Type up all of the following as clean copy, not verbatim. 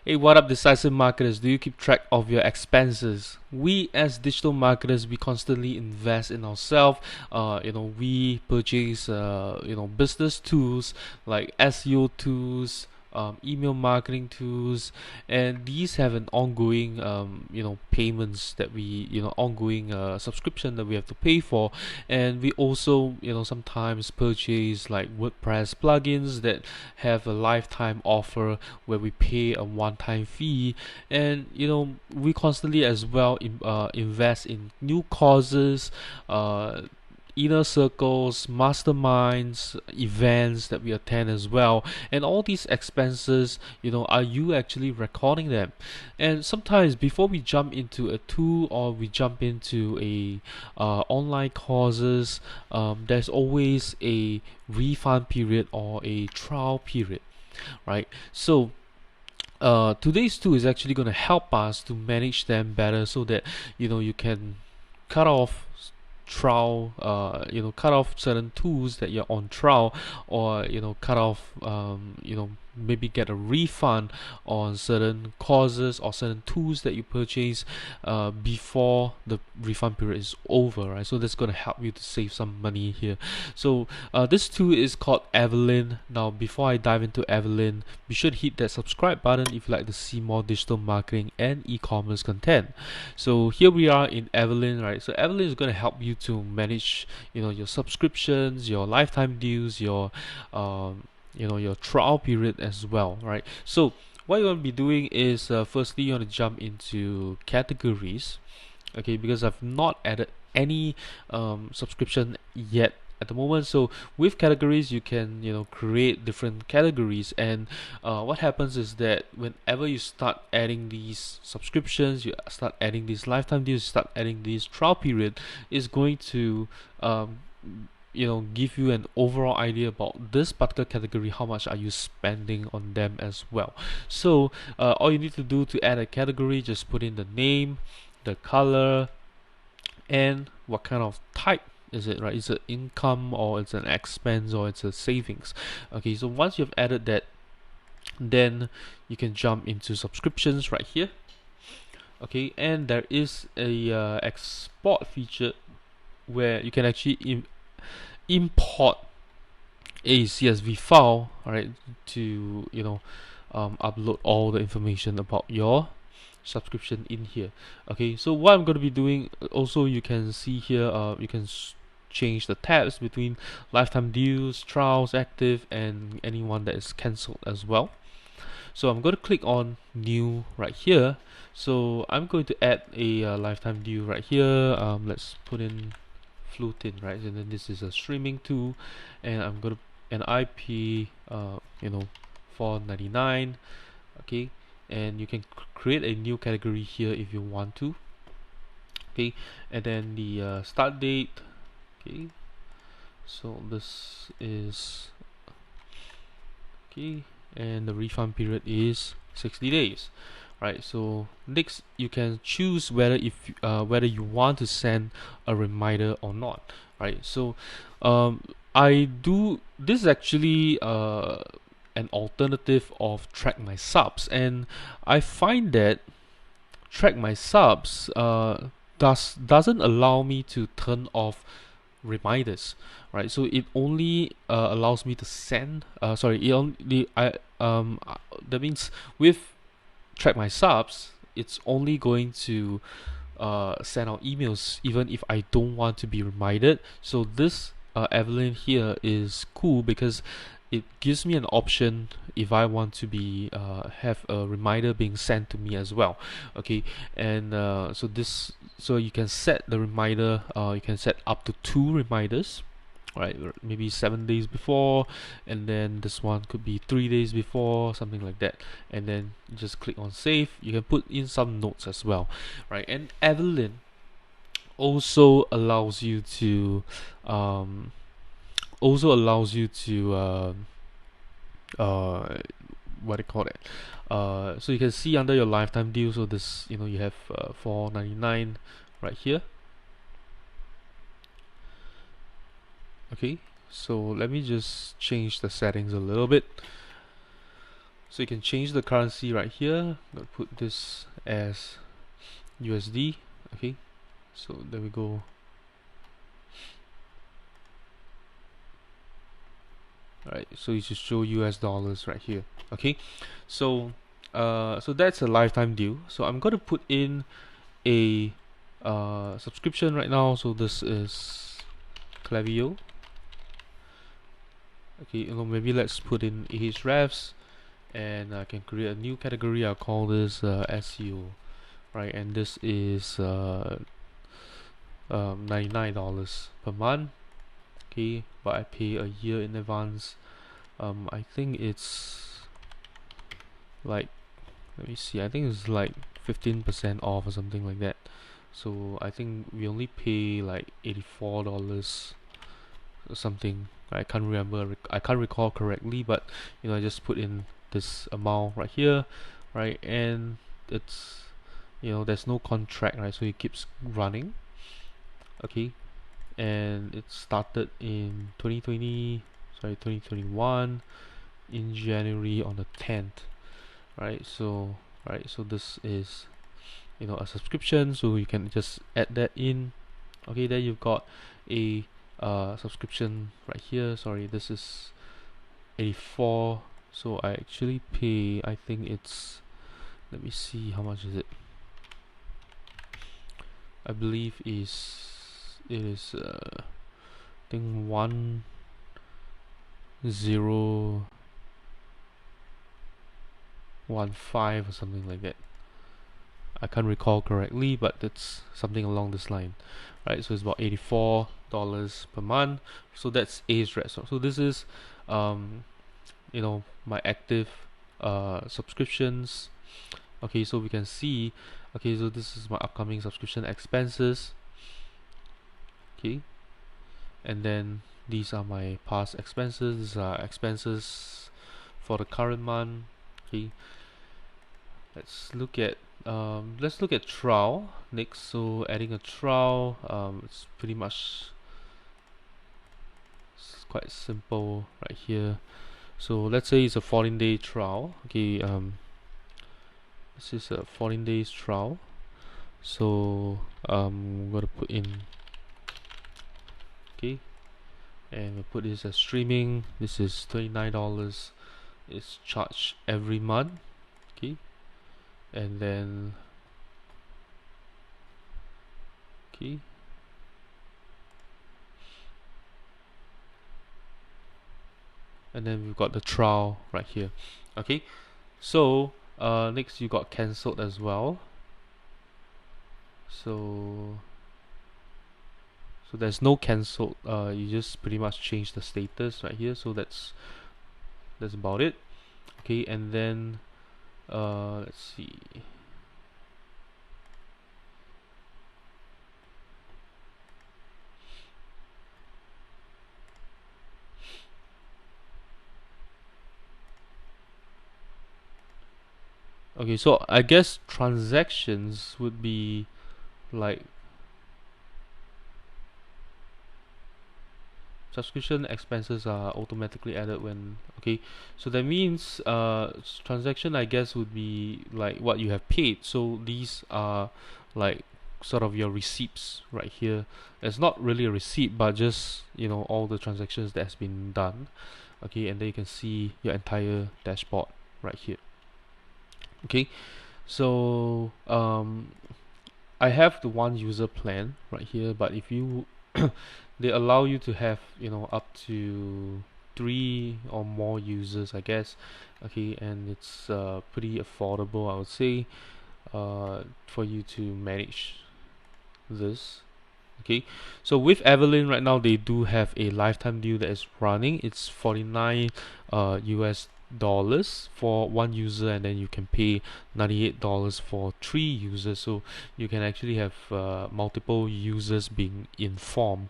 Hey, what up, decisive marketers? Do you keep track of your expenses? We as digital marketers, we constantly invest in ourselves. We purchase, business tools like SEO tools, email marketing tools, and these have an ongoing, payments that we, ongoing subscription that we have to pay for, and we also, sometimes purchase like WordPress plugins that have a lifetime offer where we pay a one-time fee, and we constantly as well invest in new causes, inner circles, masterminds, events that we attend as well, and all these expenses, are you actually recording them? And sometimes before we jump into a tool or we jump into a online courses, there's always a refund period or a trial period, right? So today's tool is actually going to help us to manage them better so that you can cut off trial, cut off certain tools that you're on trial, or cut off, maybe get a refund on certain courses or certain tools that you purchase before the refund period is over, right? So that's going to help you to save some money here. So this tool is called Everlint. Now before I dive into Everlint, be sure to hit that subscribe button if you'd like to see more digital marketing and e-commerce content. So here we are in Everlint, right? So Everlint is going to help you to manage, your subscriptions, your lifetime deals, your trial period as well, right? So what you're going to be doing is firstly you want to jump into categories, okay? Because I've not added any subscription yet at the moment. So with categories you can create different categories, and what happens is that whenever you start adding these subscriptions, you start adding these lifetime deals, start adding this trial period, is going to give you an overall idea about this particular category, how much are you spending on them as well. So all you need to do to add a category, just put in the name, the color, and what kind of type is it, right? Is it income, or it's an expense, or it's a savings? Okay, so once you've added that, then you can jump into subscriptions right here. Okay, and there is a export feature where you can actually import a CSV file, right, to upload all the information about your subscription in here. Okay, so what I'm going to be doing also, you can see here, you can change the tabs between lifetime deals, trials, active, and anyone that is cancelled as well. So I'm going to click on new right here. So I'm going to add a lifetime deal right here. Let's put in Flutin, right? And then this is a streaming tool, and I'm going to an IP, 499. Okay, and you can create a new category here if you want to. Okay, and then the start date. Okay, so this is okay, and the refund period is 60 days, right? So next you can choose whether you want to send a reminder or not, right? So I do this is actually an alternative of track my subs, and I find that track my subs doesn't allow me to turn off reminders, right? So it only allows me to send it only I that means with track my subs, it's only going to send out emails even if I don't want to be reminded. So this Everlint here is cool because it gives me an option if I want to be have a reminder being sent to me as well. Okay, and so you can set the reminder. You can set up to 2 reminders, right? Maybe 7 days before, and then this one could be 3 days before, something like that. And then you just click on save. You can put in some notes as well, right? And Everlint also allows you to what do you call it? So you can see under your lifetime deal. So this, you have 499 right here. Okay, so let me just change the settings a little bit. So you can change the currency right here. I'll put this as USD. Okay, so there we go. Alright, so you should show US dollars right here. Okay, so so that's a lifetime deal. So I'm gonna put in a subscription right now. So this is Clavio. Okay, maybe let's put in Ahrefs, and I can create a new category. I'll call this SEO, right? And this is $99 per month. Okay, but I pay a year in advance. I think it's like, let me see, I think it's like 15% off or something like that. So I think we only pay like $84 or something. I can't remember, I can't recall correctly, but I just put in this amount right here, right? And it's, there's no contract, right? So it keeps running. Okay, and it started in 2021 in January on the 10th, right? So this is a subscription, so you can just add that in. Okay, then you've got a subscription right here. Sorry, this is 84, so I actually pay, I think it's, let me see, how much is it? I believe it is I think 1015 or something like that. I can't recall correctly, but it's something along this line, right? So it's about $84 per month. So that's Ahrefs. So this is my active subscriptions. Okay, so we can see, okay, so this is my upcoming subscription expenses. Okay, and then these are my past expenses. These are expenses for the current month. Okay, let's look at trial next. So adding a trial, it's pretty much, it's quite simple right here. So let's say it's a 14-day trial. Okay, this is a 14 days trial. So I'm gonna put in, okay, and we'll put this as streaming. This is $29. It's charged every month. Okay, and then okay, and then we've got the trial right here. Okay, so next you got cancelled as well. So there's no cancelled. You just pretty much change the status right here. So that's about it. Okay, and then let's see. Okay, so I guess transactions would be like subscription expenses are automatically added when, okay, so that means transaction, I guess, would be like what you have paid. So these are like sort of your receipts right here. It's not really a receipt, but just all the transactions that has been done. Okay, and then you can see your entire dashboard right here. Okay, so I have the one user plan right here, but if you they allow you to have up to 3 or more users, I guess. Okay, and it's pretty affordable, I would say, for you to manage this. Okay, so with Everlint right now, they do have a lifetime deal that is running. It's 49 US dollars for one user, and then you can pay $98 for 3 users. So you can actually have multiple users being informed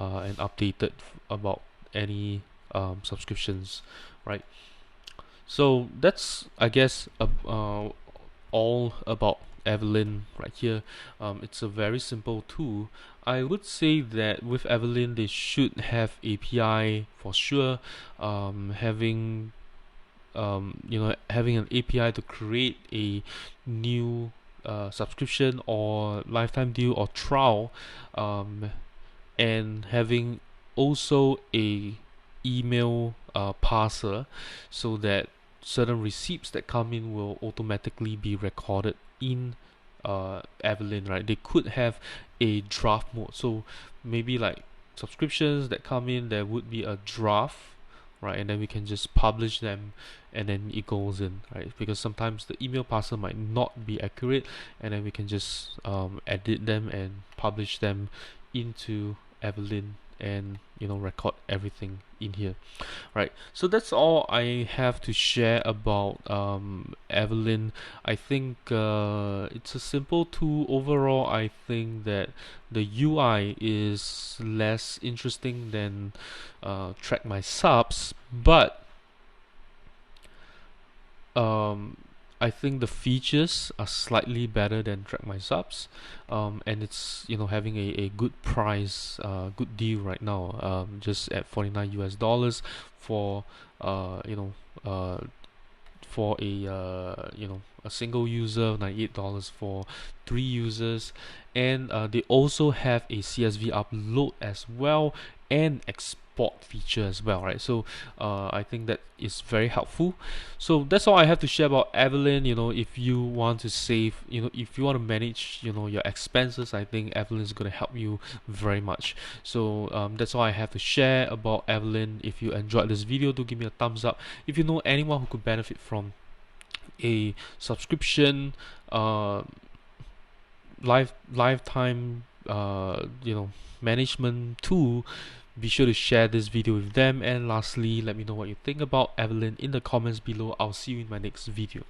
and updated about any subscriptions, right? So that's, I guess, all about Everlint right here. It's a very simple tool. I would say that with Everlint, they should have API for sure. Having having an API to create a new subscription or lifetime deal or trial, and having also a email parser, so that certain receipts that come in will automatically be recorded in Everlint, right? They could have a draft mode, so maybe like subscriptions that come in, there would be a draft, right? And then we can just publish them, and then it goes in, right? Because sometimes the email parser might not be accurate, and then we can just edit them and publish them into Everlint, and record everything in here, right? So that's all I have to share about Everlint. I think it's a simple tool overall. I think that the UI is less interesting than track my subs, but I think the features are slightly better than track my subs, and it's having a good price, good deal right now, just at $49 for for a single user, $98 for 3 users, and they also have a CSV upload as well, and export feature as well, right? So I think that is very helpful. So that's all I have to share about Everlint. If you want to save, if you want to manage your expenses, I think Everlint is going to help you very much. So that's all I have to share about Everlint. If you enjoyed this video, do give me a thumbs up. If you know anyone who could benefit from a subscription lifetime management tool, be sure to share this video with them. And lastly, let me know what you think about Everlint in the comments below. I'll see you in my next video.